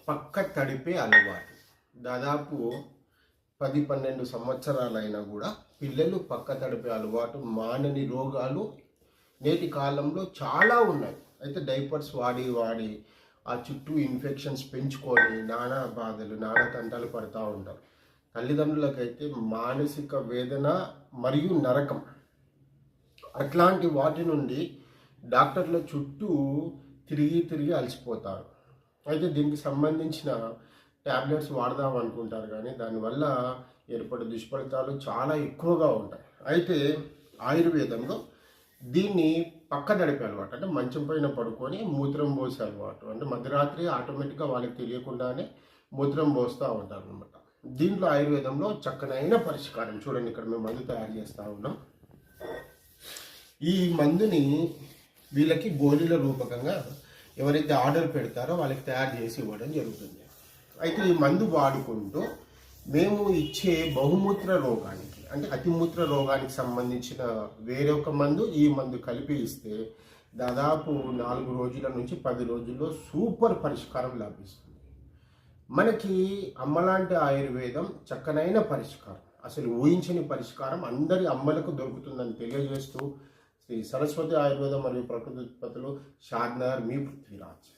పక్క తడిపే అలవాటు. దాదాపు 10-12 సంవత్సరాలైనా కూడా పిల్లలు పక్క తడిపే అలవాటు మానని రోగాలు నేటి కాలంలో చాలా ఉన్నాయి. అయితే డైపర్స్ వాడి వాడి ఆ చుట్టూ ఇన్ఫెక్షన్స్ పెంచుకొని నానా బాధలు నానా తంటాలు పడుతూ ఉంటారు. తల్లిదండ్రులకైతే మానసిక వేదన మరియు నరకం. అట్లాంటి వాటి నుండి డాక్టర్ల చుట్టూ తిరిగి అలసిపోతారు. అయితే దీనికి సంబంధించిన ట్యాబ్లెట్స్ వాడదాం అనుకుంటారు, కానీ దానివల్ల ఏర్పడే దుష్ఫలితాలు చాలా ఎక్కువగా ఉంటాయి. అయితే ఆయుర్వేదంలో దీన్ని పక్క నడిపే అలవాటు, అంటే మంచం పైన పడుకొని మూత్రం పోసే అలవాటు, అంటే మధ్యరాత్రి ఆటోమేటిక్గా వాళ్ళకి తెలియకుండానే మూత్రం పోస్తూ ఉంటారు అనమాట. దీంట్లో ఆయుర్వేదంలో చక్కనైన పరిష్కారం. చూడండి, ఇక్కడ మేము మందు తయారు చేస్తూ ఉన్నాం. ఈ మందుని వీళ్ళకి గోళీల రూపకంగా ఎవరైతే ఆర్డర్ పెడతారో వాళ్ళకి తయారు చేసి ఇవ్వడం జరుగుతుంది. అయితే ఈ మందు వాడుకుంటూ మేము ఇచ్చే బహుమూత్ర రోగానికి, అంటే అతిమూత్ర రోగానికి సంబంధించిన వేరొక మందు ఈ మందు కలిపి ఇస్తే దాదాపు 4 రోజుల నుంచి 10 రోజుల్లో సూపర్ పరిష్కారం లభిస్తుంది. మనకి అమ్మలాంటి ఆయుర్వేదం చక్కనైన పరిష్కారం, అసలు ఊహించని పరిష్కారం అందరి అమ్మలకు దొరుకుతుందని తెలియజేస్తూ శ్రీ సరస్వతి ఆయుర్వేదం మరియు ప్రకృతి ఉత్పత్తులు, షాద్నగర్, మీ పృథ్వీరాజ్.